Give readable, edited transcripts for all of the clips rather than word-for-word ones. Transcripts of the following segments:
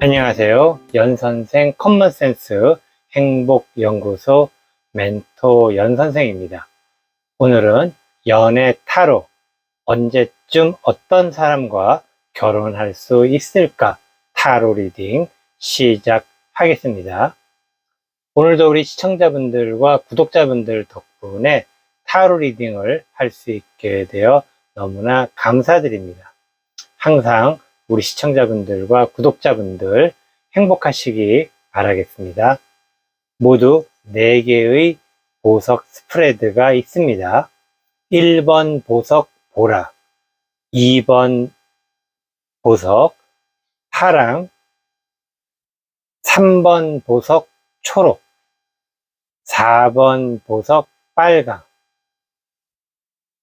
안녕하세요. 연선생 커먼센스 행복연구소 멘토 연선생입니다. 오늘은 연애 타로, 언제쯤 어떤 사람과 결혼할 수 있을까? 타로 리딩 시작하겠습니다. 오늘도 우리 시청자분들과 구독자분들 덕분에 타로 리딩을 할 수 있게 되어 너무나 감사드립니다. 항상 우리 시청자분들과 구독자분들 행복하시기 바라겠습니다. 모두 4개의 보석 스프레드가 있습니다. 1번 보석 보라, 2번 보석 파랑, 3번 보석 초록, 4번 보석 빨강.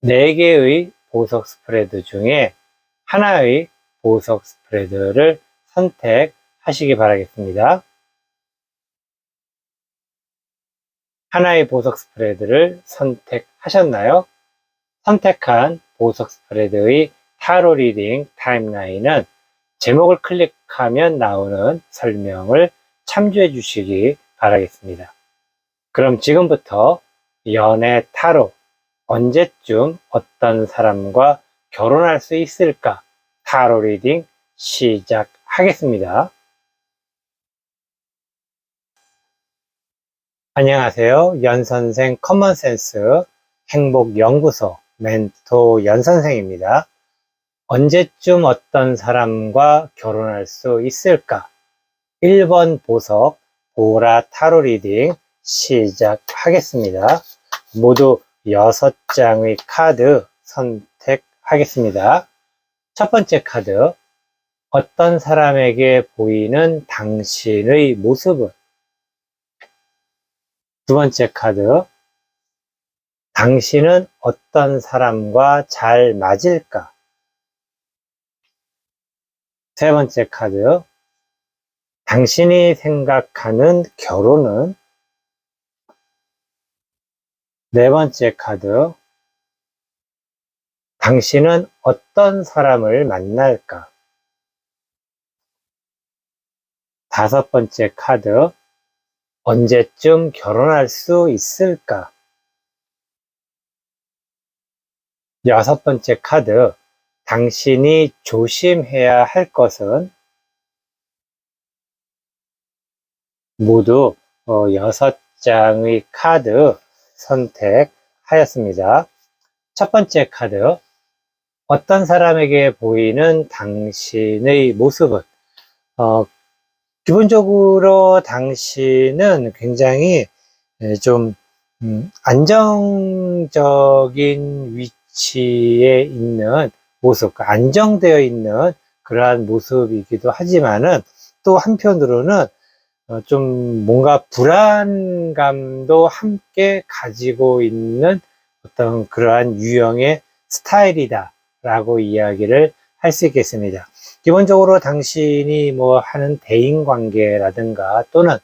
4개의 보석 스프레드 중에 하나의 보석 스프레드를 선택하시기 바라겠습니다. 하나의 보석 스프레드를 선택하셨나요? 선택한 보석 스프레드의 타로 리딩 타임라인은 제목을 클릭하면 나오는 설명을 참조해 주시기 바라겠습니다. 그럼 지금부터 연애 타로, 언제쯤 어떤 사람과 결혼할 수 있을까? 타로 리딩 시작하겠습니다. 안녕하세요. 연선생 커먼센스 행복연구소 멘토 연선생입니다. 언제쯤 어떤 사람과 결혼할 수 있을까? 1번 보석 보라 타로 리딩 시작하겠습니다. 모두 6장의 카드 선택하겠습니다. 첫 번째 카드, 어떤 사람에게 보이는 당신의 모습은? 두 번째 카드, 당신은 어떤 사람과 잘 맞을까? 세 번째 카드, 당신이 생각하는 결혼은? 네 번째 카드, 당신은 어떤 사람을 만날까? 다섯 번째 카드, 언제쯤 결혼할 수 있을까? 여섯 번째 카드, 당신이 조심해야 할 것은? 모두 6장의 카드 선택하였습니다. 첫 번째 카드, 어떤 사람에게 보이는 당신의 모습은? 기본적으로 당신은 굉장히 좀 안정적인 위치에 있는 모습, 안정되어 있는 그러한 모습이기도 하지만은 또 한편으로는 좀 뭔가 불안감도 함께 가지고 있는 어떤 그러한 유형의 스타일이다 라고 이야기를 할 수 있겠습니다. 기본적으로 당신이 뭐 하는 대인관계라든가 또는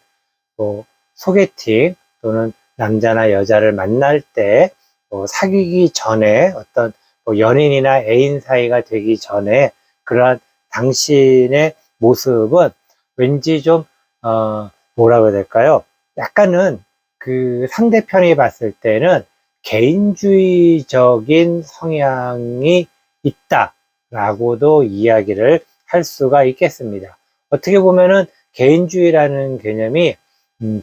뭐 소개팅 또는 남자나 여자를 만날 때 사귀기 전에 어떤 뭐 연인이나 애인 사이가 되기 전에 그러한 당신의 모습은 왠지 좀 뭐라고 해야 될까요? 약간은 그 상대편이 봤을 때는 개인주의적인 성향이 있다라고도 이야기를 할 수가 있겠습니다. 어떻게 보면은 개인주의라는 개념이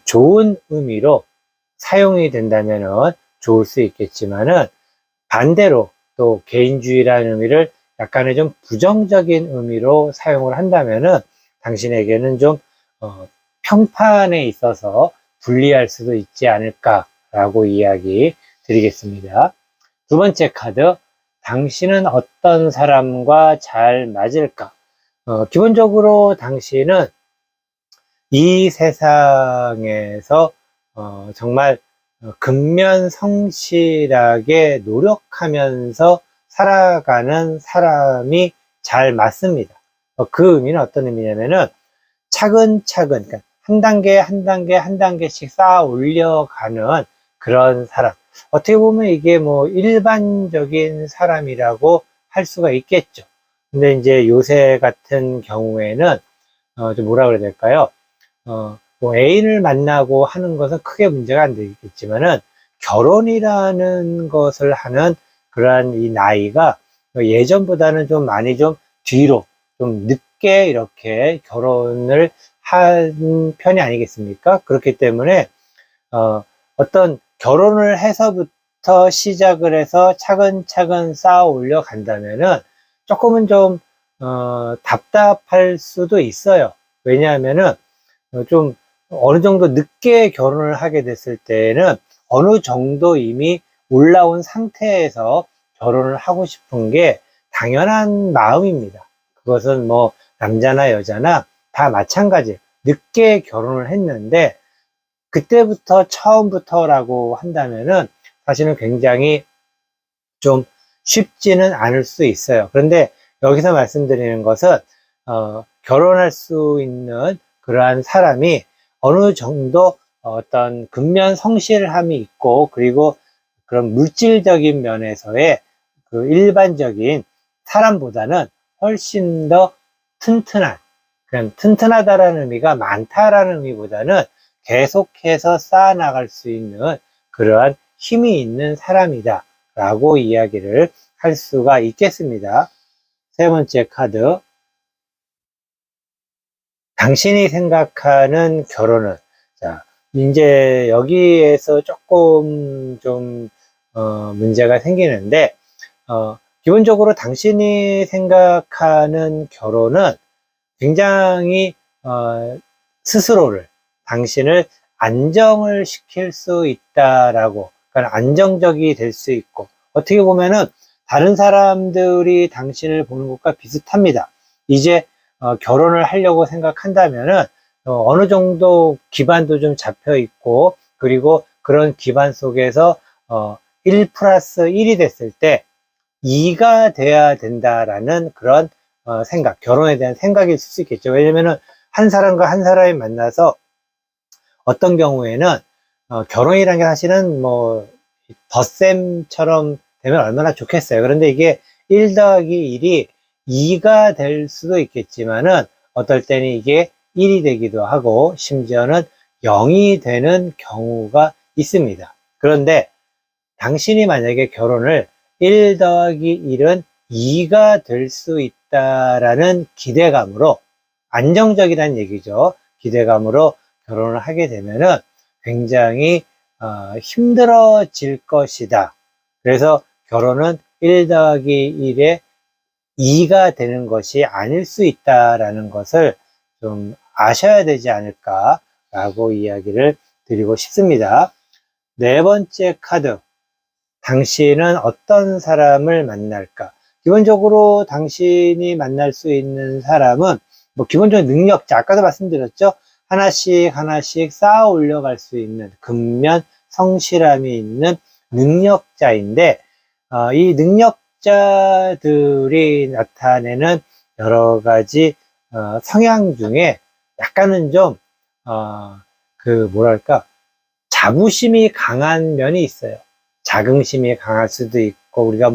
좋은 의미로 사용이 된다면은 좋을 수 있겠지만은 반대로 또 개인주의라는 의미를 약간의 좀 부정적인 의미로 사용을 한다면은 당신에게는 좀 평판에 있어서 불리할 수도 있지 않을까라고 이야기 드리겠습니다. 두 번째 카드, 당신은 어떤 사람과 잘 맞을까? 기본적으로 당신은 이 세상에서 정말 근면성실하게 노력하면서 살아가는 사람이 잘 맞습니다. 그 의미는 어떤 의미냐면은 차근차근, 그러니까 한 단계 한 단계 한 단계씩 쌓아 올려가는 그런 사람. 어떻게 보면 이게 뭐 일반적인 사람이라고 할 수가 있겠죠. 근데 이제 요새 같은 경우에는 좀 뭐라 그래야 될까요? 뭐 애인을 만나고 하는 것은 크게 문제가 안 되겠지만은 결혼이라는 것을 하는 그러한 이 나이가 예전보다는 좀 많이 좀 뒤로 좀 늦게 이렇게 결혼을 한 편이 아니겠습니까? 그렇기 때문에 어떤 결혼을 해서부터 시작을 해서 차근차근 쌓아 올려 간다면은 조금은 좀 답답할 수도 있어요. 왜냐하면은 좀 어느 정도 늦게 결혼을 하게 됐을 때는 어느 정도 이미 올라온 상태에서 결혼을 하고 싶은 게 당연한 마음입니다. 그것은 뭐 남자나 여자나 다 마찬가지예요. 늦게 결혼을 했는데 그때부터 처음부터라고 한다면은 사실은 굉장히 좀 쉽지는 않을 수 있어요. 그런데 여기서 말씀드리는 것은 결혼할 수 있는 그러한 사람이 어느 정도 어떤 근면 성실함이 있고, 그리고 그런 물질적인 면에서의 그 일반적인 사람보다는 훨씬 더 튼튼한, 그냥 튼튼하다라는 의미가 많다라는 의미보다는 계속해서 쌓아나갈 수 있는 그러한 힘이 있는 사람이다 라고 이야기를 할 수가 있겠습니다. 세 번째 카드, 당신이 생각하는 결혼은, 자, 이제 여기에서 조금 좀 문제가 생기는데, 기본적으로 당신이 생각하는 결혼은 굉장히 스스로를, 당신을 안정을 시킬 수 있다라고, 그러니까 안정적이 될 수 있고, 어떻게 보면은 다른 사람들이 당신을 보는 것과 비슷합니다. 이제 결혼을 하려고 생각한다면은 어느 정도 기반도 좀 잡혀 있고, 그리고 그런 기반 속에서 1 플러스 1이 됐을 때 2가 돼야 된다라는 그런 생각, 결혼에 대한 생각이 있을 수 있겠죠. 왜냐면은 한 사람과 한 사람이 만나서 어떤 경우에는 결혼이라는 게 사실은 뭐 덧셈처럼 되면 얼마나 좋겠어요. 그런데 이게 1 더하기 1이 2가 될 수도 있겠지만은 어떨 때는 이게 1이 되기도 하고 심지어는 0이 되는 경우가 있습니다. 그런데 당신이 만약에 결혼을 1 더하기 1은 2가 될 수 있다라는 기대감으로, 안정적이라는 얘기죠. 기대감으로 결혼을 하게 되면은 굉장히 힘들어질 것이다. 그래서 결혼은 1 더하기 1에 2가 되는 것이 아닐 수 있다라는 것을 좀 아셔야 되지 않을까라고 이야기를 드리고 싶습니다. 네 번째 카드, 당신은 어떤 사람을 만날까? 기본적으로 당신이 만날 수 있는 사람은 뭐 기본적인 능력자, 아까도 말씀드렸죠? 하나씩 하나씩 쌓아 올려갈 수 있는 근면 성실함이 있는 능력자인데, 이 능력자들이 나타내는 여러 가지 성향 중에 약간은 좀 뭐랄까, 자부심이 강한 면이 있어요. 자긍심이 강할 수도 있고, 우리가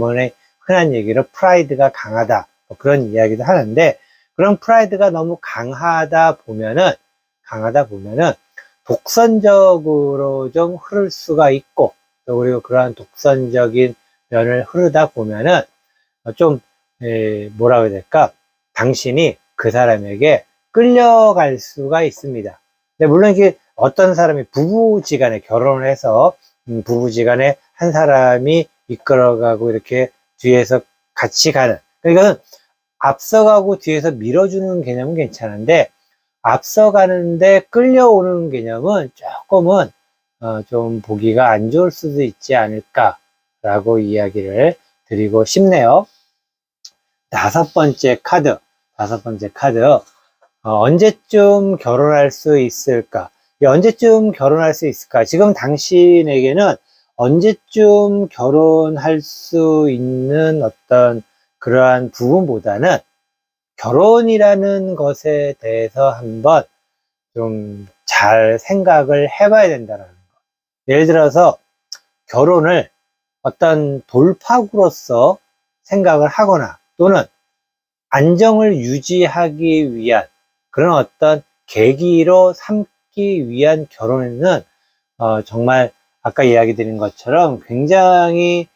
흔한 얘기로 프라이드가 강하다, 뭐 그런 이야기도 하는데, 그런 프라이드가 너무 강하다 보면은 독선적으로 좀 흐를 수가 있고, 또 그리고 그러한 독선적인 면을 흐르다 보면은 좀 뭐라 그래야 될까, 당신이 그 사람에게 끌려갈 수가 있습니다. 근데 물론 이게 어떤 사람이 부부지간에 결혼을 해서 부부지간에 한 사람이 이끌어가고 이렇게 뒤에서 같이 가는, 그러니까 앞서가고 뒤에서 밀어주는 개념은 괜찮은데, 앞서가는데 끌려오는 개념은 조금은 좀 보기가 안 좋을 수도 있지 않을까라고 이야기를 드리고 싶네요. 다섯 번째 카드, 언제쯤 결혼할 수 있을까? 언제쯤 결혼할 수 있을까? 지금 당신에게는 언제쯤 결혼할 수 있는 어떤 그러한 부분보다는 결혼이라는 것에 대해서 한번 좀 잘 생각을 해봐야 된다는 거. 예를 들어서 결혼을 어떤 돌파구로서 생각을 하거나, 또는 안정을 유지하기 위한 그런 어떤 계기로 삼기 위한 결혼에는 정말 아까 이야기 드린 것처럼 굉장히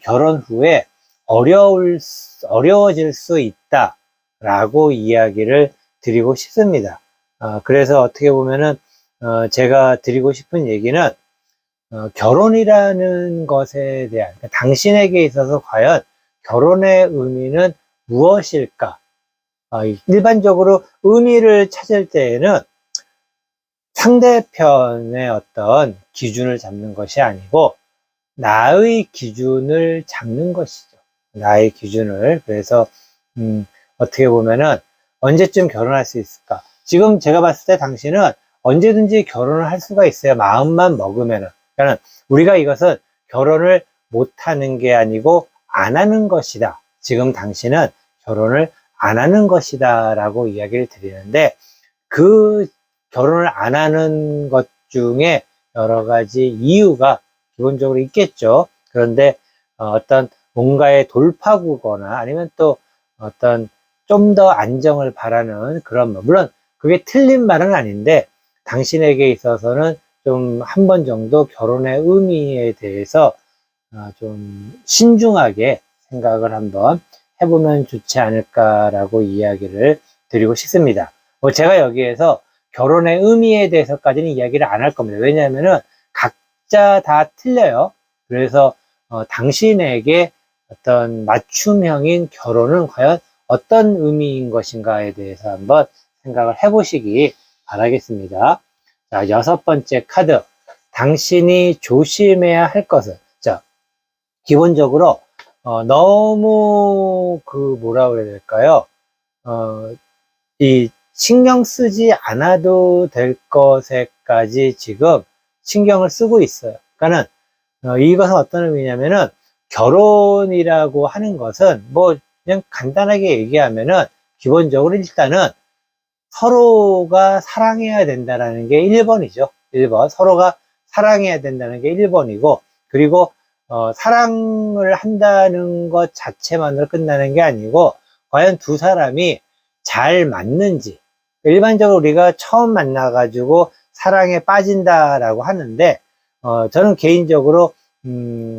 결혼 후에 어려워질 수 있다라고 이야기를 드리고 싶습니다. 그래서 어떻게 보면은 제가 드리고 싶은 얘기는 결혼이라는 것에 대한, 그러니까 당신에게 있어서 과연 결혼의 의미는 무엇일까? 일반적으로 의미를 찾을 때에는 상대편의 어떤 기준을 잡는 것이 아니고 나의 기준을 잡는 것이죠. 나의 기준을. 그래서 어떻게 보면은 언제쯤 결혼할 수 있을까? 지금 제가 봤을 때 당신은 언제든지 결혼을 할 수가 있어요. 마음만 먹으면은. 그러니까 우리가 이것은 결혼을 못하는 게 아니고 안 하는 것이다. 지금 당신은 결혼을 안 하는 것이다 라고 이야기를 드리는데, 그 결혼을 안 하는 것 중에 여러 가지 이유가 기본적으로 있겠죠. 그런데 어떤 뭔가의 돌파구거나 아니면 또 어떤 좀 더 안정을 바라는 그런, 물론 그게 틀린 말은 아닌데 당신에게 있어서는 좀 한 번 정도 결혼의 의미에 대해서 좀 신중하게 생각을 한번 해보면 좋지 않을까라고 이야기를 드리고 싶습니다. 제가 여기에서 결혼의 의미에 대해서까지는 이야기를 안 할 겁니다. 왜냐하면은 각자 다 틀려요. 그래서 당신에게 어떤 맞춤형인 결혼은 과연 어떤 의미인 것인가에 대해서 한번 생각을 해보시기 바라겠습니다. 자, 6번째 카드. 당신이 조심해야 할 것은. 자, 기본적으로 너무 뭐라 그래야 될까요? 이 신경 쓰지 않아도 될 것에까지 지금 신경을 쓰고 있어요. 그러니까는 이것은 어떤 의미냐면은 결혼이라고 하는 것은 뭐 그냥 간단하게 얘기하면은 기본적으로 일단은 서로가 사랑해야 된다는 게 1번이죠. 1번. 서로가 사랑해야 된다는 게 1번이고, 그리고 사랑을 한다는 것 자체만으로 끝나는 게 아니고 과연 두 사람이 잘 맞는지. 일반적으로 우리가 처음 만나가지고 사랑에 빠진다라고 하는데, 저는 개인적으로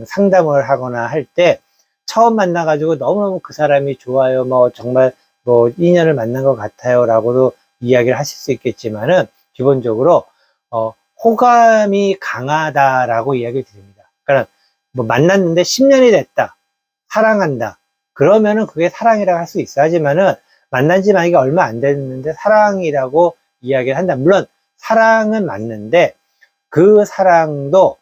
상담을 하거나 할 때 처음 만나가지고 너무너무 그 사람이 좋아요, 뭐 정말 뭐 인연을 만난 것 같아요 라고도 이야기를 하실 수 있겠지만은, 기본적으로 호감이 강하다라고 이야기를 드립니다. 그러니까 뭐 만났는데 10년이 됐다, 사랑한다, 그러면은 그게 사랑이라고 할 수 있어. 하지만은 만난 지 만약에 얼마 안 됐는데 사랑이라고 이야기를 한다. 물론 사랑은 맞는데 그 사랑도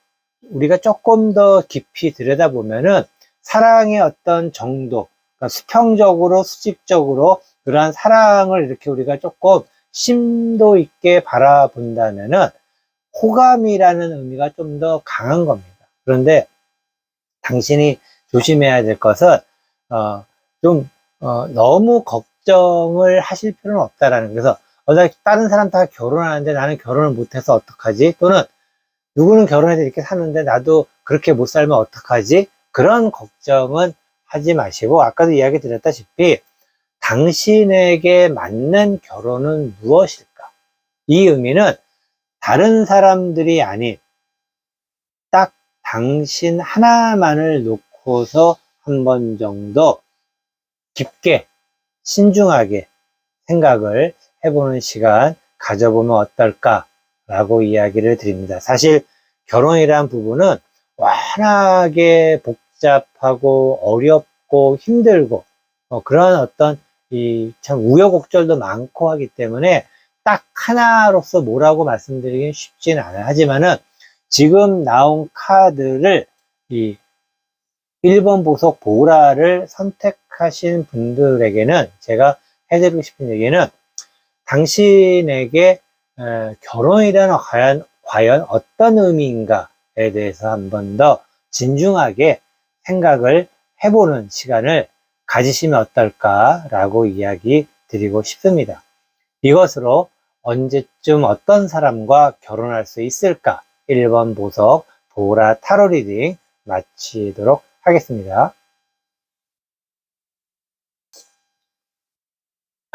우리가 조금 더 깊이 들여다보면은 사랑의 어떤 정도, 그러니까 수평적으로 수직적으로 그러한 사랑을 이렇게 우리가 조금 심도 있게 바라본다면은 호감이라는 의미가 좀 더 강한 겁니다. 그런데 당신이 조심해야 될 것은 너무 걱정을 하실 필요는 없다라는. 그래서 다른 사람 다 결혼하는데 나는 결혼을 못해서 어떡하지? 또는 누구는 결혼해서 이렇게 사는데 나도 그렇게 못 살면 어떡하지? 그런 걱정은 하지 마시고, 아까도 이야기 드렸다시피 당신에게 맞는 결혼은 무엇일까? 이 의미는 다른 사람들이 아닌 딱 당신 하나만을 놓고서 한 번 정도 깊게 신중하게 생각을 해보는 시간 가져보면 어떨까라고 이야기를 드립니다. 사실 결혼이란 부분은 워낙에 복잡하고 어렵고 힘들고 그런 어떤 참 우여곡절도 많고 하기 때문에 딱 하나로서 뭐라고 말씀드리긴 쉽지는 않아요. 하지만은 지금 나온 카드를 이 1번 보석 보라를 선택하신 분들에게는 제가 해드리고 싶은 얘기는, 당신에게 결혼이란 과연 어떤 의미인가에 대해서 한 번 더 진중하게 생각을 해보는 시간을 가지시면 어떨까라고 이야기 드리고 싶습니다. 이것으로 언제쯤 어떤 사람과 결혼할 수 있을까? 1번 보석 보라 타로 리딩 마치도록 하겠습니다.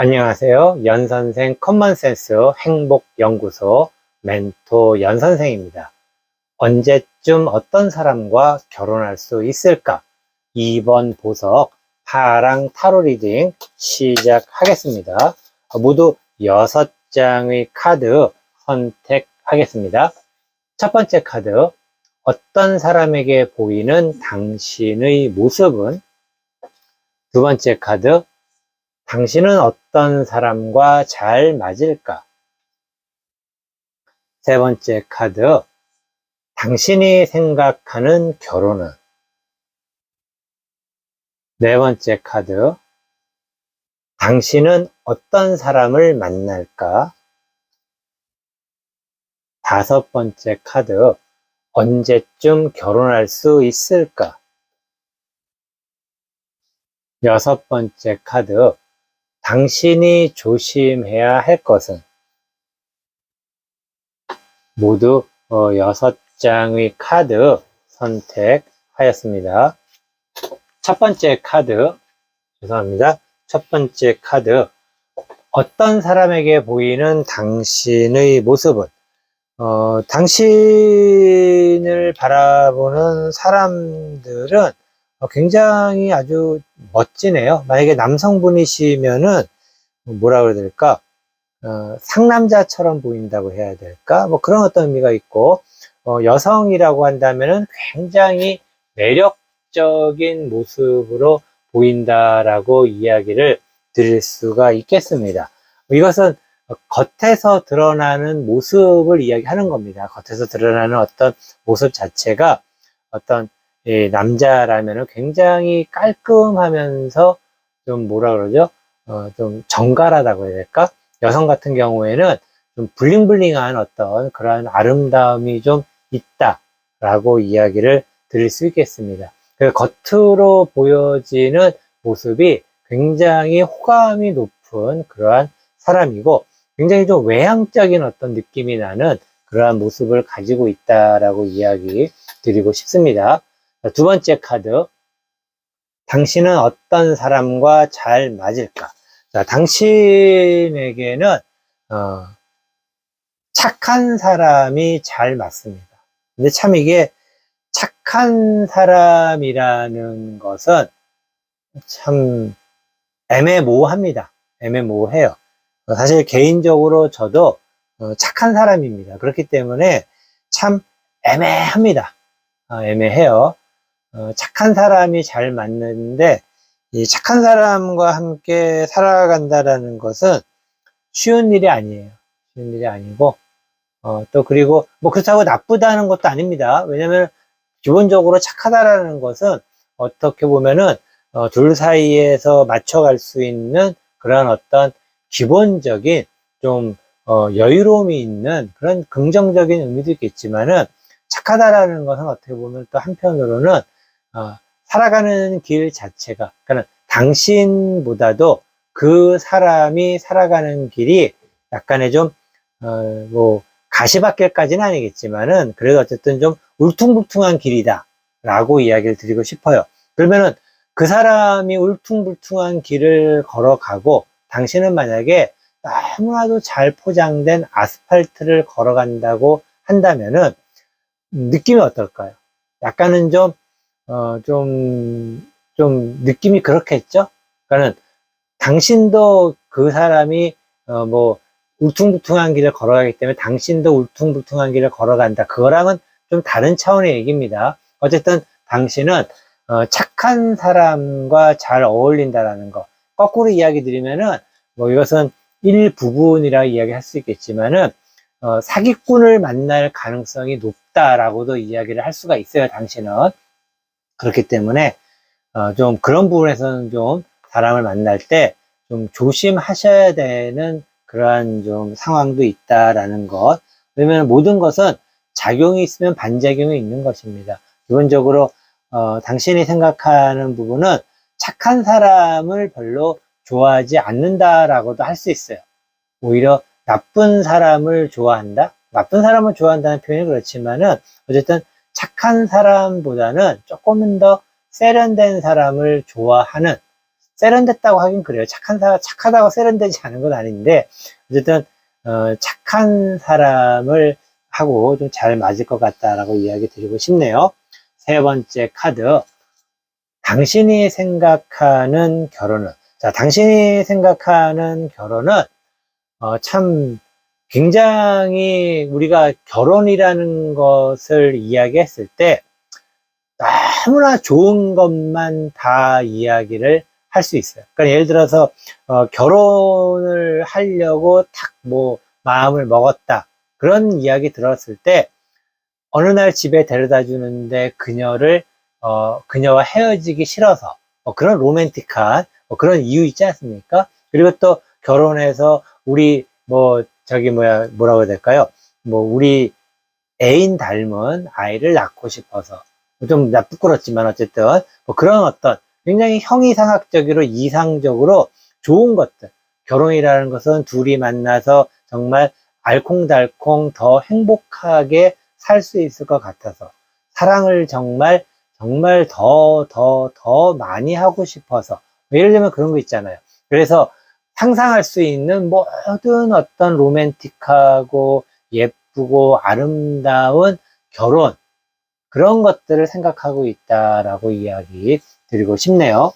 안녕하세요. 연선생 커먼센스 행복연구소 멘토 연선생입니다. 언제쯤 어떤 사람과 결혼할 수 있을까? 2번 보석 파랑 타로 리딩 시작하겠습니다. 모두 6장의 카드 선택하겠습니다. 첫 번째 카드, 어떤 사람에게 보이는 당신의 모습은? 두 번째 카드, 당신은 어떤 사람과 잘 맞을까? 세 번째 카드, 당신이 생각하는 결혼은? 네 번째 카드, 당신은 어떤 사람을 만날까? 다섯 번째 카드, 언제쯤 결혼할 수 있을까? 여섯 번째 카드, 당신이 조심해야 할 것은? 모두 6장의 카드 선택하였습니다. 첫 번째 카드, 죄송합니다. 첫 번째 카드, 어떤 사람에게 보이는 당신의 모습은? 당신을 바라보는 사람들은 굉장히 아주 멋지네요. 만약에 남성분이시면은 뭐라 그래야 될까? 상남자처럼 보인다고 해야 될까? 뭐 그런 어떤 의미가 있고, 여성이라고 한다면은 굉장히 매력적인 모습으로 보인다라고 이야기를 드릴 수가 있겠습니다. 이것은 겉에서 드러나는 모습을 이야기하는 겁니다. 겉에서 드러나는 어떤 모습 자체가 어떤 남자라면은 굉장히 깔끔하면서 좀 뭐라 그러죠? 좀 정갈하다고 해야 될까? 여성 같은 경우에는 좀 블링블링한 어떤 그러한 아름다움이 좀 있다라고 이야기를 드릴 수 있겠습니다. 겉으로 보여지는 모습이 굉장히 호감이 높은 그러한 사람이고 굉장히 좀 외향적인 어떤 느낌이 나는 그러한 모습을 가지고 있다라고 이야기 드리고 싶습니다. 두 번째 카드, 당신은 어떤 사람과 잘 맞을까? 자, 당신에게는 착한 사람이 잘 맞습니다. 근데 참 이게 착한 사람이라는 것은 참 애매모호합니다. 애매모호해요. 사실 개인적으로 저도 착한 사람입니다. 그렇기 때문에 참 애매합니다. 애매해요. 착한 사람이 잘 맞는데 이 착한 사람과 함께 살아간다라는 것은 쉬운 일이 아니에요. 쉬운 일이 아니고 또 그리고 뭐 그렇다고 나쁘다는 것도 아닙니다. 왜냐면 기본적으로 착하다라는 것은 어떻게 보면은 둘 사이에서 맞춰갈 수 있는 그런 어떤 기본적인 좀 여유로움이 있는 그런 긍정적인 의미도 있겠지만은 착하다라는 것은 어떻게 보면 또 한편으로는 살아가는 길 자체가, 그러니까 당신보다도 그 사람이 살아가는 길이 약간의 좀, 뭐, 가시밭길까지는 아니겠지만은, 그래도 어쨌든 좀 울퉁불퉁한 길이다. 라고 이야기를 드리고 싶어요. 그러면은 그 사람이 울퉁불퉁한 길을 걸어가고, 당신은 만약에 너무나도 잘 포장된 아스팔트를 걸어간다고 한다면은, 느낌이 어떨까요? 약간은 좀 느낌이 그렇겠죠? 그러니까는 당신도 그 사람이, 뭐, 울퉁불퉁한 길을 걸어가기 때문에 당신도 울퉁불퉁한 길을 걸어간다. 그거랑은 좀 다른 차원의 얘기입니다. 어쨌든 당신은, 착한 사람과 잘 어울린다라는 거. 거꾸로 이야기 드리면은, 뭐 이것은 일부분이라 이야기할 수 있겠지만은, 사기꾼을 만날 가능성이 높다라고도 이야기를 할 수가 있어요, 당신은. 그렇기 때문에, 좀 그런 부분에서는 좀 사람을 만날 때 좀 조심하셔야 되는 그러한 좀 상황도 있다라는 것. 왜냐면 모든 것은 작용이 있으면 반작용이 있는 것입니다. 기본적으로, 당신이 생각하는 부분은 착한 사람을 별로 좋아하지 않는다라고도 할 수 있어요. 오히려 나쁜 사람을 좋아한다? 나쁜 사람을 좋아한다는 표현이 그렇지만은, 어쨌든 착한 사람보다는 조금은 더 세련된 사람을 좋아하는, 세련됐다고 하긴 그래요. 착하다고 세련되지 않은 건 아닌데, 어쨌든, 착한 사람을 하고 좀 잘 맞을 것 같다라고 이야기 드리고 싶네요. 세 번째 카드. 당신이 생각하는 결혼은, 자, 당신이 생각하는 결혼은, 참, 굉장히 우리가 결혼이라는 것을 이야기했을 때, 너무나 좋은 것만 다 이야기를 할 수 있어요. 그러니까 예를 들어서, 결혼을 하려고 탁 마음을 먹었다. 그런 이야기 들었을 때, 어느 날 집에 데려다 주는데 그녀와 헤어지기 싫어서, 그런 로맨틱한, 그런 이유 있지 않습니까? 그리고 또 결혼해서 우리, 뭐라고 해야 될까요? 우리 애인 닮은 아이를 낳고 싶어서, 좀 부끄럽지만 어쨌든, 그런 어떤 굉장히 형이상학적으로 이상적으로 좋은 것들. 결혼이라는 것은 둘이 만나서 정말 알콩달콩 더 행복하게 살 수 있을 것 같아서 사랑을 정말 더 많이 하고 싶어서, 예를 들면 그런 거 있잖아요. 그래서 상상할 수 있는 모든 어떤 로맨틱하고 예쁘고 아름다운 결혼, 그런 것들을 생각하고 있다라고 이야기 드리고 싶네요.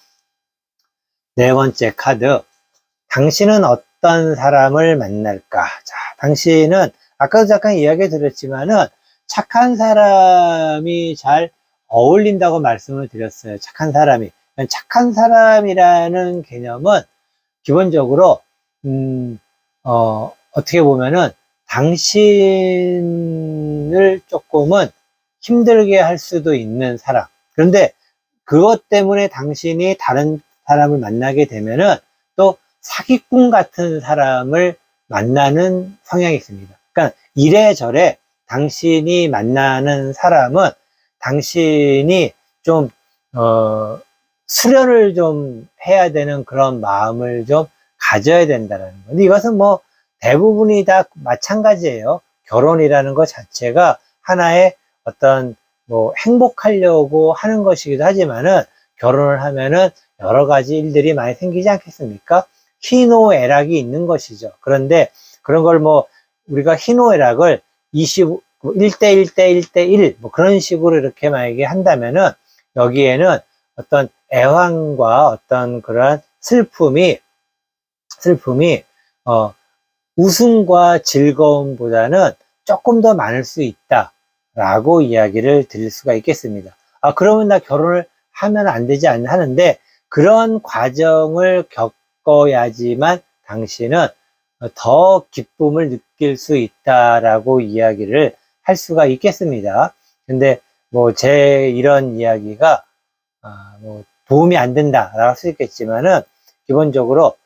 네 번째 카드. 당신은 어떤 사람을 만날까? 자, 당신은 아까도 잠깐 이야기 드렸지만은 착한 사람이 잘 어울린다고 말씀을 드렸어요. 착한 사람이. 착한 사람이라는 개념은 기본적으로, 어떻게 보면은 당신을 조금은 힘들게 할 수도 있는 사람. 그런데 그것 때문에 당신이 다른 사람을 만나게 되면은 또 사기꾼 같은 사람을 만나는 성향이 있습니다. 그러니까 이래저래 당신이 만나는 사람은 당신이 좀, 수련을 좀 해야 되는 그런 마음을 좀 가져야 된다는 거. 근데 이것은 대부분이 다 마찬가지예요. 결혼이라는 것 자체가 하나의 어떤 행복하려고 하는 것이기도 하지만은, 결혼을 하면은 여러 가지 일들이 많이 생기지 않겠습니까? 희노애락이 있는 것이죠. 그런데 그런 걸 우리가 희노애락을 1대 1대 1대 1 그런 식으로 이렇게 만약에 한다면은, 여기에는 어떤 애환과 어떤 그런 슬픔이 웃음과 즐거움보다는 조금 더 많을 수 있다라고 이야기를 드릴 수가 있겠습니다. 그러면 나 결혼을 하면 안 되지 않나 하는데, 그런 과정을 겪어야지만 당신은 더 기쁨을 느낄 수 있다라고 이야기를 할 수가 있겠습니다. 근데 제 이런 이야기가 도움이 안 된다라고 할 수 있겠지만은, 기본적으로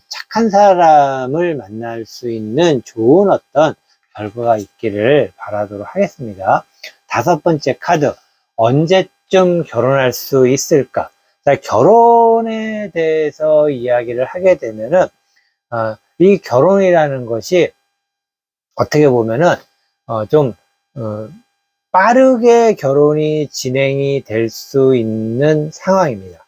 착한 사람을 만날 수 있는 좋은 어떤 결과가 있기를 바라도록 하겠습니다. 다섯 번째 카드. 언제쯤 결혼할 수 있을까? 자, 결혼에 대해서 이야기를 하게 되면은, 이 결혼이라는 것이 어떻게 보면은, 좀, 빠르게 결혼이 진행이 될 수 있는 상황입니다.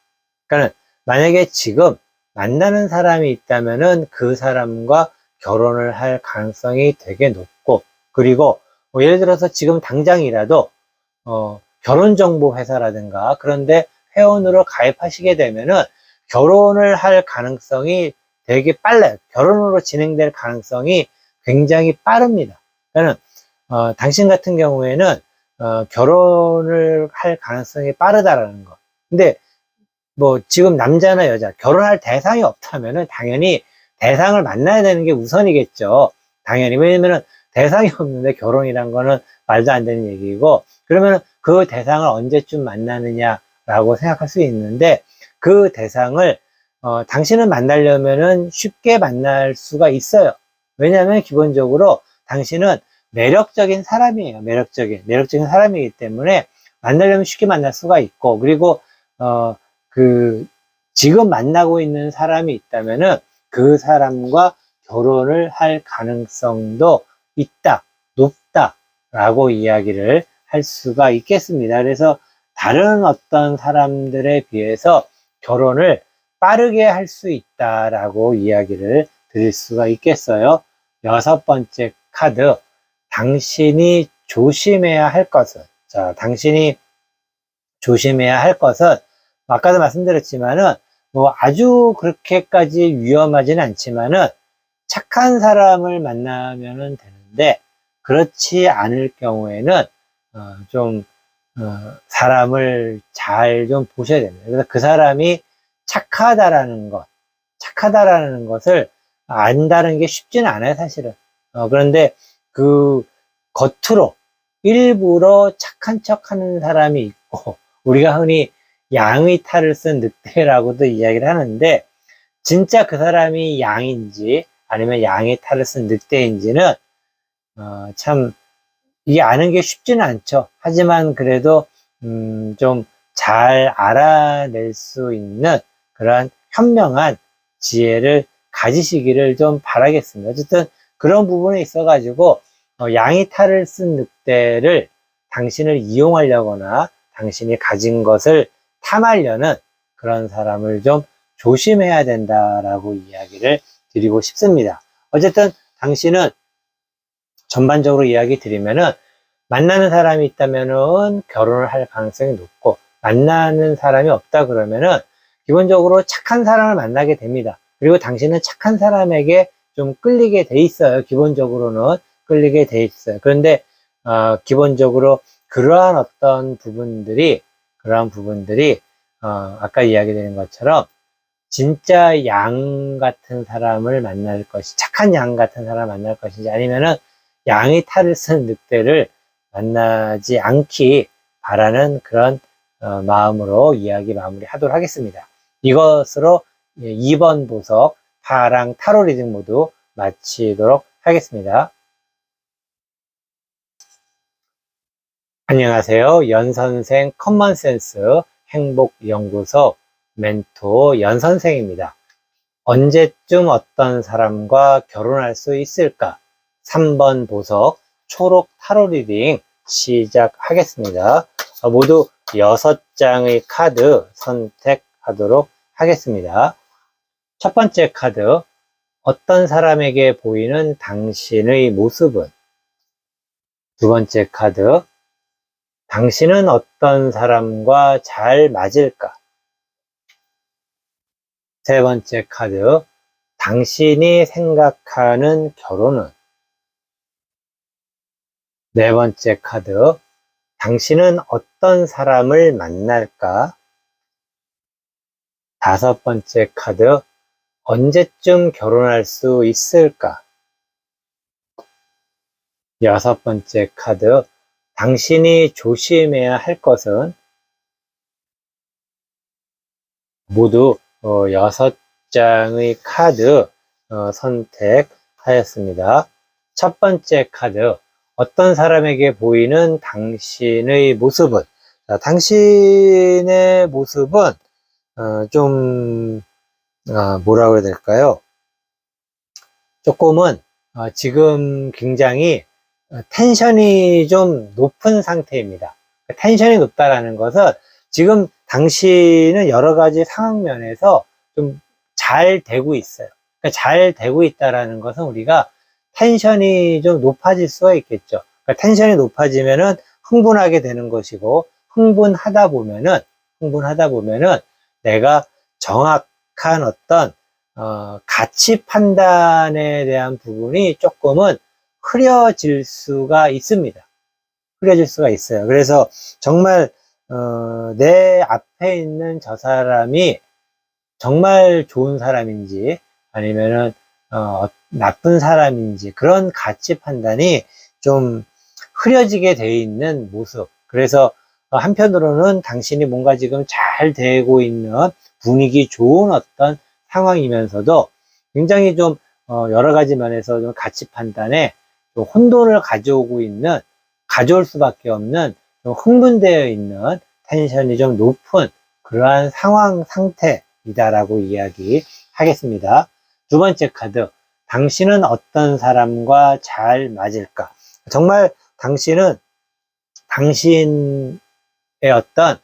그러니까 만약에 지금 만나는 사람이 있다면은 그 사람과 결혼을 할 가능성이 되게 높고, 그리고 예를 들어서 지금 당장이라도 결혼정보회사라든가 그런데 회원으로 가입하시게 되면은 결혼을 할 가능성이 되게 빨라요. 결혼으로 진행될 가능성이 굉장히 빠릅니다. 그러니까 당신 같은 경우에는 결혼을 할 가능성이 빠르다라는 거. 근데 지금 남자나 여자 결혼할 대상이 없다면은 당연히 대상을 만나야 되는 게 우선이겠죠. 당연히. 왜냐면은 대상이 없는데 결혼이란 거는 말도 안 되는 얘기고, 그러면 그 대상을 언제쯤 만나느냐라고 생각할 수 있는데, 그 대상을 당신을 만나려면은 쉽게 만날 수가 있어요. 왜냐하면 기본적으로 당신은 매력적인 사람이에요. 매력적인 사람이기 때문에 만나려면 쉽게 만날 수가 있고, 그리고 지금 만나고 있는 사람이 있다면은 그 사람과 결혼을 할 가능성도 있다, 높다라고 이야기를 할 수가 있겠습니다. 그래서 다른 어떤 사람들에 비해서 결혼을 빠르게 할 수 있다라고 이야기를 드릴 수가 있겠어요. 여섯 번째 카드, 당신이 조심해야 할 것은, 자, 당신이 조심해야 할 것은, 아까도 말씀드렸지만은, 뭐 아주 그렇게까지 위험하지는 않지만은, 착한 사람을 만나면은 되는데, 그렇지 않을 경우에는, 좀, 사람을 잘 좀 보셔야 됩니다. 그래서 그 사람이 착하다라는 것을 안다는 게 쉽지는 않아요, 사실은. 그런데 그 겉으로 일부러 착한 척 하는 사람이 있고, 우리가 흔히 양의 탈을 쓴 늑대라고도 이야기를 하는데, 진짜 그 사람이 양인지 아니면 양의 탈을 쓴 늑대인지는 참 이게 아는 게 쉽지는 않죠. 하지만 그래도 좀 잘 알아낼 수 있는 그런 현명한 지혜를 가지시기를 좀 바라겠습니다. 어쨌든 그런 부분에 있어 가지고 양의 탈을 쓴 늑대를 당신을 이용하려거나 당신이 가진 것을 탐하려는 그런 사람을 좀 조심해야 된다라고 이야기를 드리고 싶습니다. 어쨌든 당신은 전반적으로 이야기 드리면은, 만나는 사람이 있다면은 결혼을 할 가능성이 높고, 만나는 사람이 없다 그러면은 기본적으로 착한 사람을 만나게 됩니다. 그리고 당신은 착한 사람에게 좀 끌리게 돼 있어요. 기본적으로는 끌리게 돼 있어요. 그런데 기본적으로 그러한 부분들이 아까 이야기 드린 것처럼 진짜 양 같은 사람을 만날 것이, 착한 양 같은 사람을 만날 것인지, 아니면은 양의 탈을 쓴 늑대를 만나지 않기 바라는 그런 마음으로 이야기 마무리하도록 하겠습니다. 이것으로 2번 보석 파랑 타로 리딩 모두 마치도록 하겠습니다. 안녕하세요. 연선생 커먼센스 행복연구소 멘토 연선생입니다. 언제쯤 어떤 사람과 결혼할 수 있을까? 3번 보석 초록 타로 리딩 시작하겠습니다. 모두 6장의 카드 선택하도록 하겠습니다. 첫 번째 카드, 어떤 사람에게 보이는 당신의 모습은? 두 번째 카드, 당신은 어떤 사람과 잘 맞을까? 세 번째 카드, 당신이 생각하는 결혼은? 네 번째 카드, 당신은 어떤 사람을 만날까? 다섯 번째 카드, 언제쯤 결혼할 수 있을까? 여섯 번째 카드, 당신이 조심해야 할 것은? 모두 6장의 카드 선택하였습니다. 첫 번째 카드, 어떤 사람에게 보이는 당신의 모습은? 자, 당신의 모습은 좀 뭐라고 해야 될까요? 조금은 지금 굉장히 텐션이 좀 높은 상태입니다. 텐션이 높다라는 것은 지금 당신은 여러 가지 상황 면에서 좀 잘 되고 있어요. 그러니까 잘 되고 있다라는 것은 우리가 텐션이 좀 높아질 수가 있겠죠. 그러니까 텐션이 높아지면은 흥분하게 되는 것이고, 흥분하다 보면은 내가 정확한 어떤 가치 판단에 대한 부분이 조금은 흐려질 수가 있습니다. 흐려질 수가 있어요. 그래서 정말 내 앞에 있는 저 사람이 정말 좋은 사람인지 아니면은 나쁜 사람인지, 그런 가치 판단이 좀 흐려지게 되어 있는 모습. 그래서 한편으로는 당신이 뭔가 지금 잘 되고 있는 분위기 좋은 어떤 상황이면서도 굉장히 좀 여러 가지 면에서 좀 가치 판단에 좀 혼돈을 가져올 수밖에 없는, 좀 흥분되어 있는, 텐션이 좀 높은 그러한 상황 상태이다라고 이야기하겠습니다. 두 번째 카드, 당신은 어떤 사람과 잘 맞을까? 정말 당신은 당신의 어떤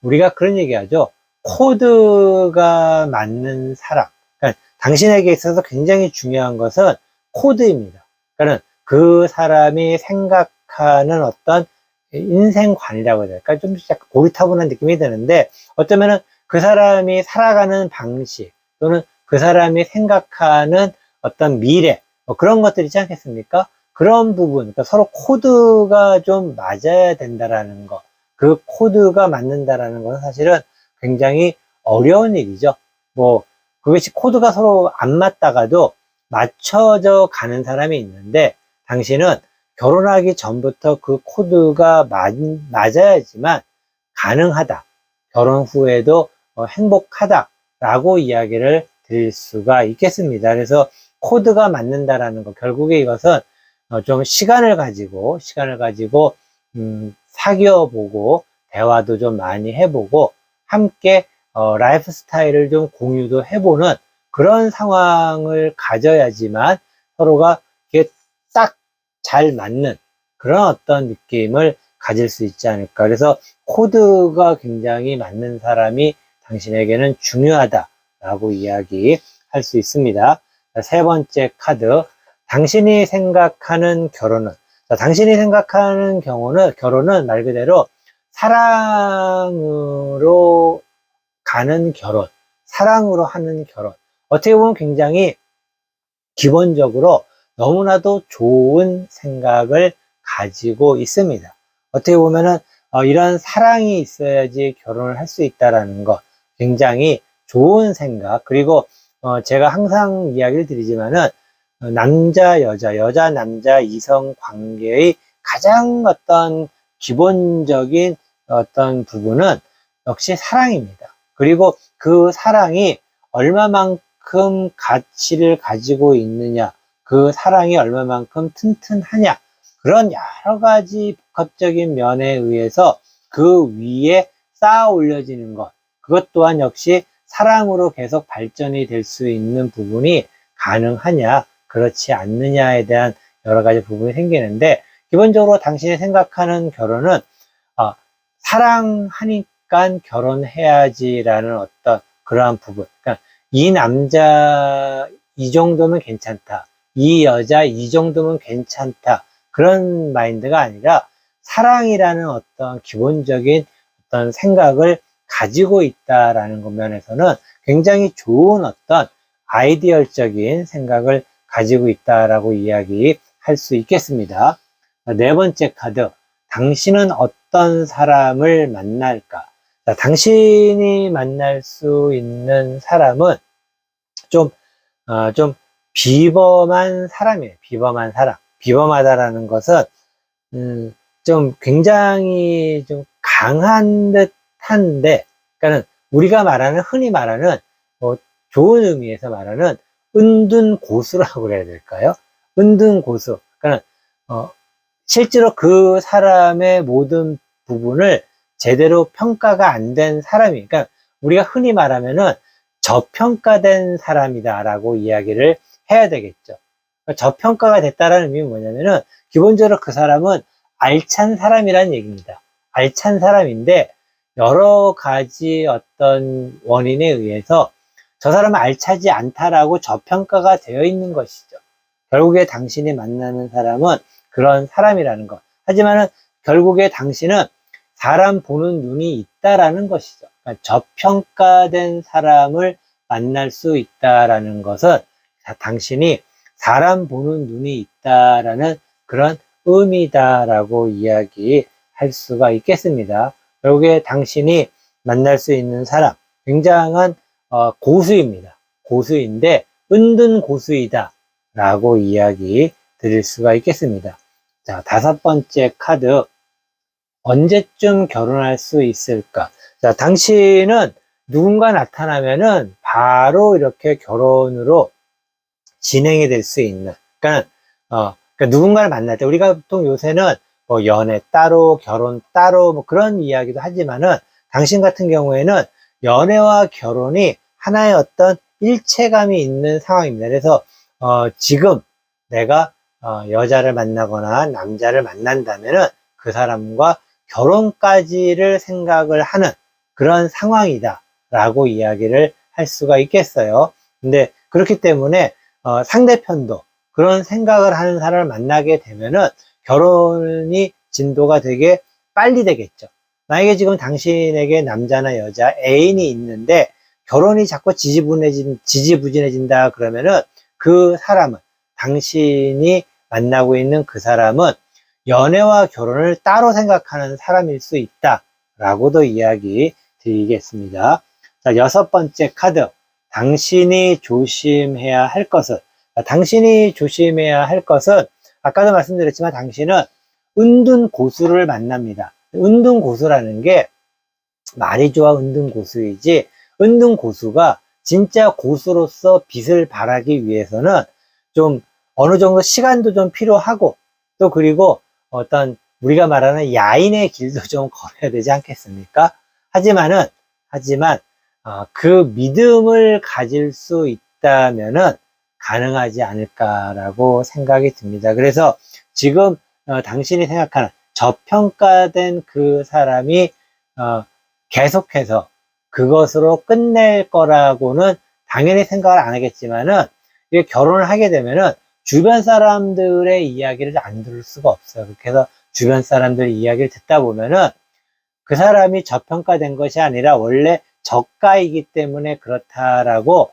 우리가 그런 얘기하죠. 코드가 맞는 사람. 그러니까 당신에게 있어서 굉장히 중요한 것은 코드입니다. 그러니까 그 사람이 생각하는 어떤 인생관이라고 해야 될까? 좀 약간 고리타분한 느낌이 드는데, 어쩌면은 그 사람이 살아가는 방식, 또는 그 사람이 생각하는 어떤 미래, 뭐 그런 것들 있지 않겠습니까? 그런 부분, 그러니까 서로 코드가 좀 맞아야 된다라는 거, 그 코드가 맞는다라는 것은 사실은 굉장히 어려운 일이죠. 뭐, 그것이 코드가 서로 안 맞다가도 맞춰져 가는 사람이 있는데, 당신은 결혼하기 전부터 그 코드가 맞아야지만 가능하다. 결혼 후에도 행복하다라고 이야기를 드릴 수가 있겠습니다. 그래서 코드가 맞는다라는 거, 결국에 이것은 좀 시간을 가지고 사귀어 보고 대화도 좀 많이 해보고 함께 라이프 스타일을 좀 공유도 해보는 그런 상황을 가져야지만 서로가 이게 딱 잘 맞는 그런 어떤 느낌을 가질 수 있지 않을까. 그래서 코드가 굉장히 맞는 사람이 당신에게는 중요하다라고 이야기할 수 있습니다. 세 번째 카드, 당신이 생각하는 결혼은, 당신이 생각하는 결혼은 말 그대로 사랑으로 가는 결혼, 사랑으로 하는 결혼. 어떻게 보면 굉장히 기본적으로 너무나도 좋은 생각을 가지고 있습니다. 어떻게 보면은 이런 사랑이 있어야지 결혼을 할 수 있다라는 것, 굉장히 좋은 생각. 그리고 제가 항상 이야기를 드리지만은 남자 여자 남자 이성 관계의 가장 어떤 기본적인 어떤 부분은 역시 사랑입니다. 그리고 그 사랑이 얼마만큼 가치를 가지고 있느냐, 그 사랑이 얼마만큼 튼튼하냐, 그런 여러 가지 복합적인 면에 의해서 그 위에 쌓아 올려지는 것, 그것 또한 역시 사랑으로 계속 발전이 될 수 있는 부분이 가능하냐, 그렇지 않느냐에 대한 여러 가지 부분이 생기는데, 기본적으로 당신이 생각하는 결혼은 사랑하니까 결혼해야지라는 어떤 그러한 부분. 그러니까 이 남자 이 정도면 괜찮다, 이 여자 이 정도면 괜찮다, 그런 마인드가 아니라 사랑이라는 어떤 기본적인 어떤 생각을 가지고 있다라는 것 면에서는 굉장히 좋은 어떤 아이디얼적인 생각을 가지고 있다라고 이야기할 수 있겠습니다. 네 번째 카드, 당신은 어떤 사람을 만날까? 자, 당신이 만날 수 있는 사람은 좀 비범한 사람이에요. 비범한 사람. 비범하다라는 것은, 좀 굉장히 좀 강한 듯 한데, 그러니까는 우리가 흔히 말하는, 좋은 의미에서 말하는 은둔 고수라고 그래야 될까요? 은둔 고수. 그러니까 실제로 그 사람의 모든 부분을 제대로 평가가 안 된 사람이, 그러니까 우리가 흔히 말하면은 저평가된 사람이다라고 이야기를 해야 되겠죠. 저평가가 됐다라는 의미는 뭐냐면은 기본적으로 그 사람은 알찬 사람이라는 얘기입니다. 알찬 사람인데 여러 가지 어떤 원인에 의해서 저 사람은 알차지 않다라고 저평가가 되어 있는 것이죠. 결국에 당신이 만나는 사람은 그런 사람이라는 것. 하지만은 결국에 당신은 사람 보는 눈이 있다라는 것이죠. 그러니까 저평가된 사람을 만날 수 있다라는 것은 당신이 사람 보는 눈이 있다라는 그런 의미다라고 이야기할 수가 있겠습니다. 결국에 당신이 만날 수 있는 사람, 굉장한 고수입니다. 고수인데 은둔 고수이다 라고 이야기 드릴 수가 있겠습니다. 자, 다섯 번째 카드, 언제쯤 결혼할 수 있을까? 자, 당신은 누군가 나타나면은 바로 이렇게 결혼으로 진행이 될 수 있는, 그러니까 누군가를 만날 때 우리가 보통 요새는 뭐 연애 따로 결혼 따로 뭐 그런 이야기도 하지만은 당신 같은 경우에는 연애와 결혼이 하나의 어떤 일체감이 있는 상황입니다. 그래서 지금 내가 여자를 만나거나 남자를 만난다면은 그 사람과 결혼까지를 생각을 하는 그런 상황이다 라고 이야기를 할 수가 있겠어요. 근데 그렇기 때문에 상대편도 그런 생각을 하는 사람을 만나게 되면은 결혼이 진도가 되게 빨리 되겠죠. 만약에 지금 당신에게 남자나 여자 애인이 있는데 결혼이 자꾸 지지부진해진다 그러면은 그 사람은, 당신이 만나고 있는 그 사람은 연애와 결혼을 따로 생각하는 사람일 수 있다라고도 이야기 드리겠습니다. 자, 6번째 카드. 당신이 조심해야 할 것은, 당신이 조심해야 할 것은, 아까도 말씀드렸지만 당신은 은둔고수를 만납니다. 은둔고수라는 게 말이 좋아 은둔고수이지, 은둔고수가 진짜 고수로서 빛을 발하기 위해서는 좀 어느 정도 시간도 좀 필요하고, 또 그리고 어떤 우리가 말하는 야인의 길도 좀 걸어야 되지 않겠습니까? 하지만 그 믿음을 가질 수 있다면은 가능하지 않을까라고 생각이 듭니다. 그래서 지금 당신이 생각하는 저평가된 그 사람이 계속해서 그것으로 끝낼 거라고는 당연히 생각을 안 하겠지만은, 이게 결혼을 하게 되면은 주변 사람들의 이야기를 안 들을 수가 없어요. 그래서 주변 사람들의 이야기를 듣다 보면은 그 사람이 저평가된 것이 아니라 원래 저가이기 때문에 그렇다라고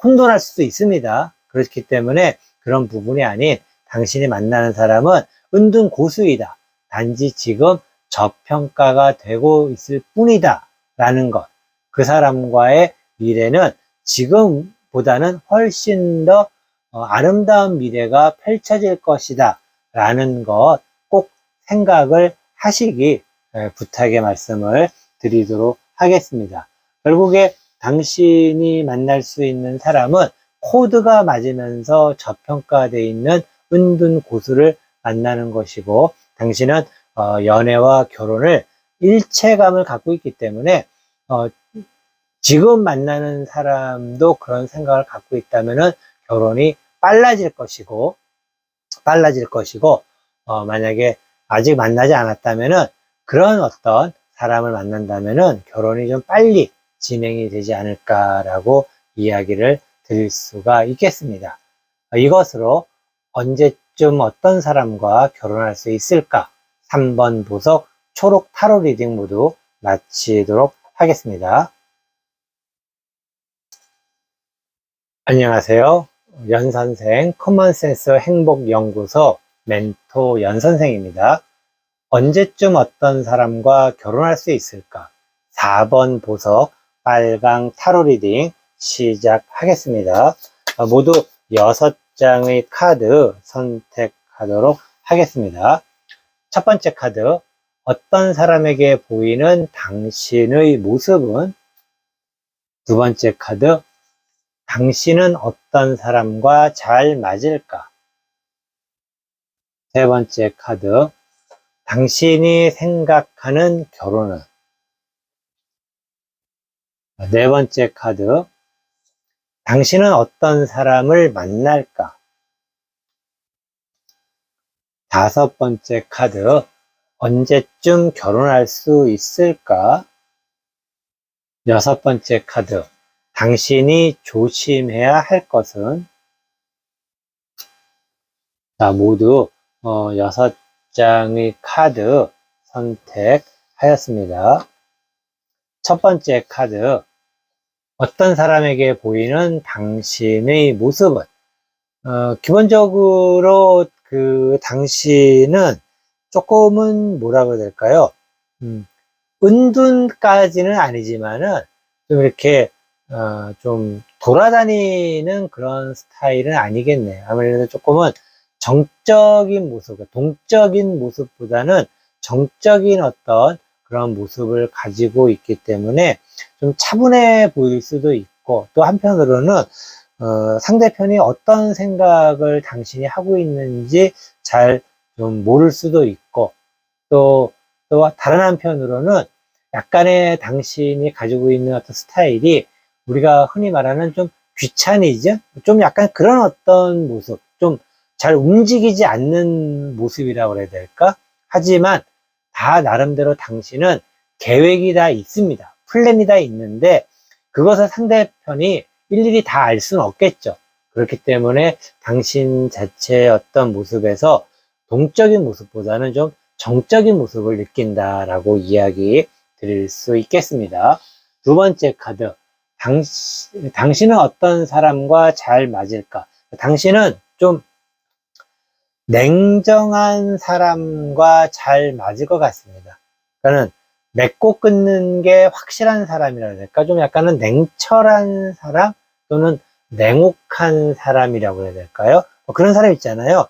혼돈할 수도 있습니다. 그렇기 때문에 그런 부분이 아닌, 당신이 만나는 사람은 은둔고수이다, 단지 지금 저평가가 되고 있을 뿐이다 라는 것, 그 사람과의 미래는 지금보다는 훨씬 더 아름다운 미래가 펼쳐질 것이다 라는 것 꼭 생각을 하시기 부탁의 말씀을 드리도록 하겠습니다. 결국에 당신이 만날 수 있는 사람은 코드가 맞으면서 저평가되어 있는 은둔고수를 만나는 것이고, 당신은 연애와 결혼을 일체감을 갖고 있기 때문에 지금 만나는 사람도 그런 생각을 갖고 있다면은 결혼이 빨라질 것이고, 만약에 아직 만나지 않았다면은 그런 어떤 사람을 만난다면은 결혼이 좀 빨리 진행이 되지 않을까라고 이야기를 드릴 수가 있겠습니다. 이것으로 언제쯤 어떤 사람과 결혼할 수 있을까? 3번 보석 초록 타로 리딩 모두 마치도록 하겠습니다. 안녕하세요. 연선생 커먼센스 행복연구소 멘토 연선생입니다. 언제쯤 어떤 사람과 결혼할 수 있을까? 4번 보석 빨강 타로 리딩 시작하겠습니다. 모두 6장의 카드 선택하도록 하겠습니다. 첫 번째 카드, 어떤 사람에게 보이는 당신의 모습은? 두 번째 카드, 당신은 어떤 사람과 잘 맞을까? 세 번째 카드, 당신이 생각하는 결혼은? 네 번째 카드, 당신은 어떤 사람을 만날까? 다섯 번째 카드, 언제쯤 결혼할 수 있을까? 여섯 번째 카드, 당신이 조심해야 할 것은? 자, 모두 6장의 카드 선택하였습니다. 첫 번째 카드, 어떤 사람에게 보이는 당신의 모습은? 기본적으로 그 당신은 조금은 뭐라고 해야 될까요? 은둔까지는 아니지만은 좀 이렇게 좀 돌아다니는 그런 스타일은 아니겠네요. 아무래도 조금은 정적인 모습, 동적인 모습보다는 정적인 어떤 그런 모습을 가지고 있기 때문에 좀 차분해 보일 수도 있고, 또 한편으로는 상대편이 어떤 생각을 당신이 하고 있는지 잘 좀 모를 수도 있고, 또 다른 한편으로는 약간의 당신이 가지고 있는 어떤 스타일이 우리가 흔히 말하는 좀 귀차니즘? 좀 약간 그런 어떤 모습, 좀 잘 움직이지 않는 모습이라고 그래야 될까? 하지만 다 나름대로 당신은 계획이 다 있습니다. 플랜이 다 있는데 그것을 상대편이 일일이 다 알 수는 없겠죠. 그렇기 때문에 당신 자체의 어떤 모습에서 동적인 모습보다는 좀 정적인 모습을 느낀다라고 이야기 드릴 수 있겠습니다. 두 번째 카드, 당신은 어떤 사람과 잘 맞을까? 당신은 좀 냉정한 사람과 잘 맞을 것 같습니다. 그러니까는 맺고 끊는 게 확실한 사람이라 해야 될까? 좀 약간은 냉철한 사람 또는 냉혹한 사람이라고 해야 될까요? 그런 사람 있잖아요.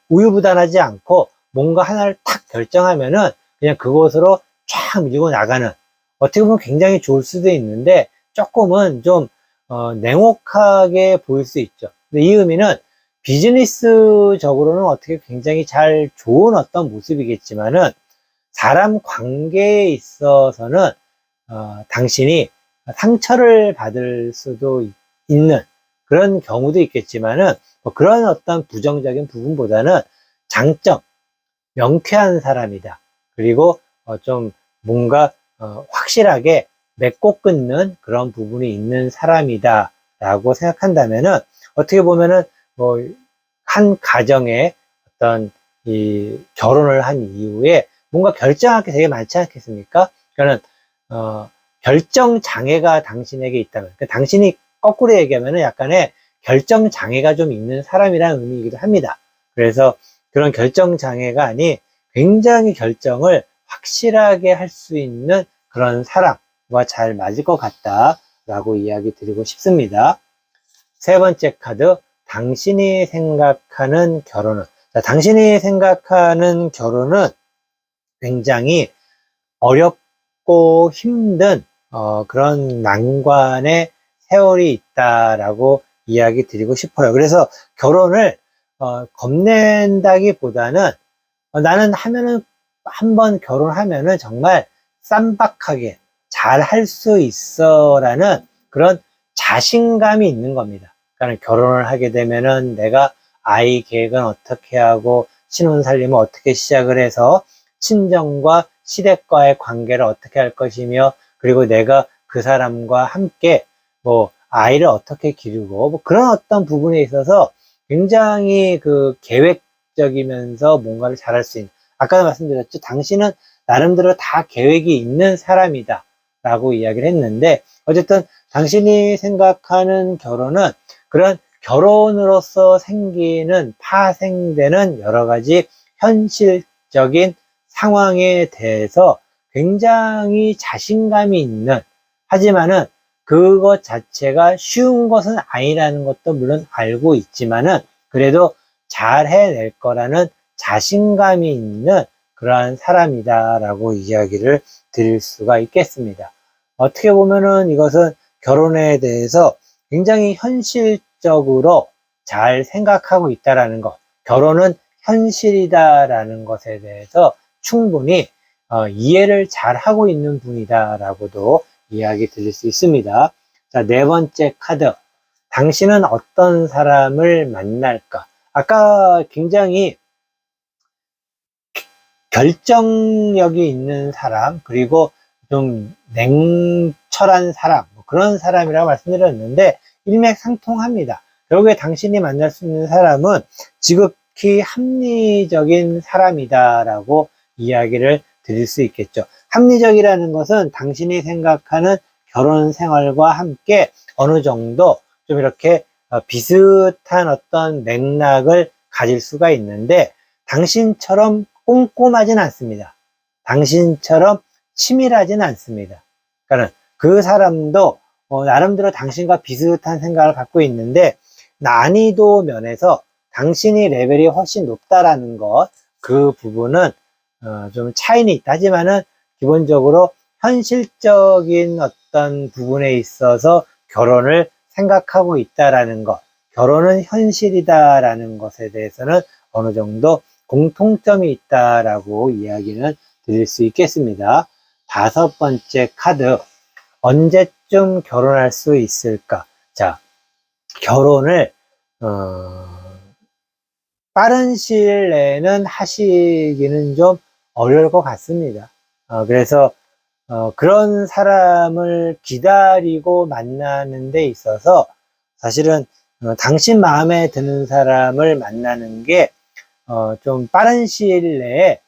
우유부단하지 않고 뭔가 하나를 탁 결정하면은 그냥 그곳으로 쫙 밀고 나가는, 어떻게 보면 굉장히 좋을 수도 있는데 조금은 좀 냉혹하게 보일 수 있죠. 근데 이 의미는 비즈니스적으로는 어떻게 굉장히 잘 좋은 어떤 모습이겠지만은 사람 관계에 있어서는 당신이 상처를 받을 수도 있는 그런 경우도 있겠지만은 뭐 그런 어떤 부정적인 부분보다는 장점, 명쾌한 사람이다. 그리고 좀 뭔가 확실하게 맺고 끊는 그런 부분이 있는 사람이다 라고 생각한다면은 어떻게 보면은 뭐 한 가정에 어떤 이 결혼을 한 이후에 뭔가 결정할 게 되게 많지 않겠습니까? 그러니까는 결정 장애가 당신에게 있다면, 그러니까 당신이 거꾸로 얘기하면은 약간의 결정 장애가 좀 있는 사람이라는 의미이기도 합니다. 그래서 그런 결정 장애가 아닌 굉장히 결정을 확실하게 할 수 있는 그런 사람과 잘 맞을 것 같다라고 이야기 드리고 싶습니다. 세 번째 카드, 당신이 생각하는 결혼은. 자, 당신이 생각하는 결혼은 굉장히 어렵고 힘든 그런 난관의 세월이 있다라고 이야기 드리고 싶어요. 그래서 결혼을 겁낸다기보다는 나는 하면은 한번 결혼하면은 정말 쌈박하게 잘 할 수 있어라는 그런 자신감이 있는 겁니다. 그러니까 결혼을 하게 되면은 내가 아이 계획은 어떻게 하고 신혼 살림은 어떻게 시작을 해서 친정과 시댁과의 관계를 어떻게 할 것이며, 그리고 내가 그 사람과 함께 뭐 아이를 어떻게 기르고 뭐 그런 어떤 부분에 있어서 굉장히 그 계획적이면서 뭔가를 잘할 수 있는, 아까도 말씀드렸죠. 당신은 나름대로 다 계획이 있는 사람이다 라고 이야기를 했는데, 어쨌든 당신이 생각하는 결혼은 그런 결혼으로서 생기는 파생되는 여러 가지 현실적인 상황에 대해서 굉장히 자신감이 있는, 하지만은 그것 자체가 쉬운 것은 아니라는 것도 물론 알고 있지만은 그래도 잘 해낼 거라는 자신감이 있는 그러한 사람이다라고 이야기를 드릴 수가 있겠습니다. 어떻게 보면은 이것은 결혼에 대해서 굉장히 현실적으로 잘 생각하고 있다라는 것, 결혼은 현실이다라는 것에 대해서 충분히 이해를 잘 하고 있는 분이다라고도 이야기 드릴 수 있습니다. 자, 네 번째 카드. 당신은 어떤 사람을 만날까? 아까 굉장히 결정력이 있는 사람, 그리고 좀 냉철한 사람, 뭐 그런 사람이라고 말씀드렸는데 일맥상통합니다. 결국에 당신이 만날 수 있는 사람은 지극히 합리적인 사람이다라고 이야기를 드릴 수 있겠죠. 합리적이라는 것은 당신이 생각하는 결혼 생활과 함께 어느 정도 좀 이렇게 비슷한 어떤 맥락을 가질 수가 있는데, 당신처럼 꼼꼼하진 않습니다. 당신처럼 치밀하진 않습니다. 그러니까 그 사람도 나름대로 당신과 비슷한 생각을 갖고 있는데 난이도 면에서 당신이 레벨이 훨씬 높다라는 것, 그 부분은 좀 차이는 있다. 하지만은 기본적으로 현실적인 어떤 부분에 있어서 결혼을 생각하고 있다라는 것, 결혼은 현실이다라는 것에 대해서는 어느 정도 공통점이 있다라고 이야기는 드릴 수 있겠습니다. 다섯 번째 카드, 언제쯤 결혼할 수 있을까? 자, 결혼을 빠른 시일 내에는 하시기는 좀 어려울 것 같습니다. 그래서 그런 사람을 기다리고 만나는 데 있어서 사실은 당신 마음에 드는 사람을 만나는 게 좀 빠른 시일 내에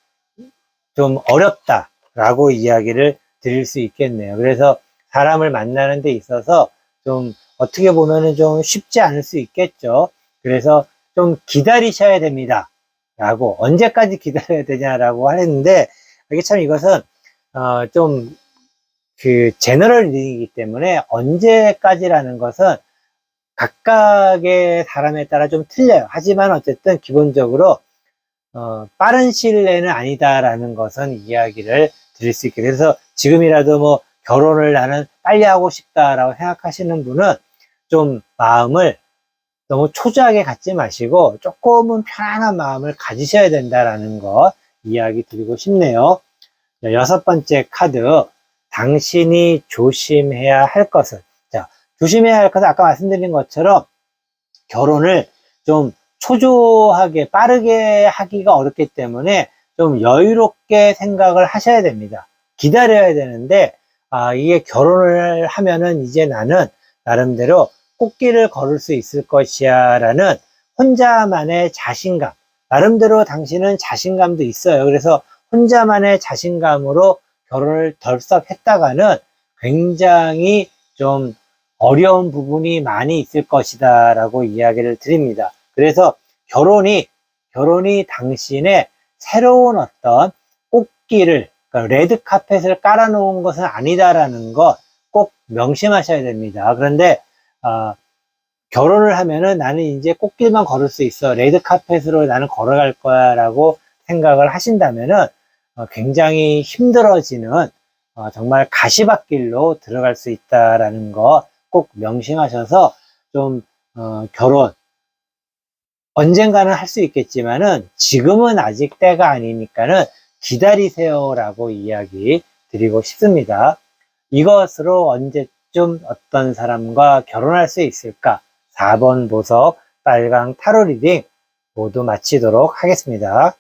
좀 어렵다라고 이야기를 드릴 수 있겠네요. 그래서 사람을 만나는 데 있어서 좀 어떻게 보면은 좀 쉽지 않을 수 있겠죠. 그래서 좀 기다리셔야 됩니다. 라고, 언제까지 기다려야 되냐라고 하는데, 이게 참 이것은, 좀, 제너럴 리딩이기 때문에 언제까지라는 것은 각각의 사람에 따라 좀 틀려요. 하지만 어쨌든 기본적으로, 빠른 시일 내는 아니다라는 것은 이야기를 드릴 수 있게. 그래서 지금이라도 뭐 결혼을 나는 빨리 하고 싶다라고 생각하시는 분은 좀 마음을 너무 초조하게 갖지 마시고 조금은 편안한 마음을 가지셔야 된다라는 거 이야기 드리고 싶네요. 여섯 번째 카드, 당신이 조심해야 할 것은. 자, 조심해야 할 것은 아까 말씀드린 것처럼 결혼을 좀 초조하게 빠르게 하기가 어렵기 때문에 좀 여유롭게 생각을 하셔야 됩니다. 기다려야 되는데 이게 결혼을 하면은 이제 나는 나름대로 꽃길을 걸을 수 있을 것이야 라는 혼자만의 자신감, 나름대로 당신은 자신감도 있어요. 그래서 혼자만의 자신감으로 결혼을 덜썩 했다가는 굉장히 좀 어려운 부분이 많이 있을 것이다 라고 이야기를 드립니다. 그래서 결혼이 당신의 새로운 어떤 꽃길을, 그러니까 레드카펫을 깔아놓은 것은 아니다라는 거 꼭 명심하셔야 됩니다. 그런데 결혼을 하면은 나는 이제 꽃길만 걸을 수 있어, 레드카펫으로 나는 걸어갈 거야 라고 생각을 하신다면은 굉장히 힘들어지는 정말 가시밭길로 들어갈 수 있다라는 거 꼭 명심하셔서 좀 결혼 언젠가는 할 수 있겠지만은 지금은 아직 때가 아니니까는 기다리세요 라고 이야기 드리고 싶습니다. 이것으로 언제쯤 어떤 사람과 결혼할 수 있을까? 4번 보석 빨강 타로 리딩 모두 마치도록 하겠습니다.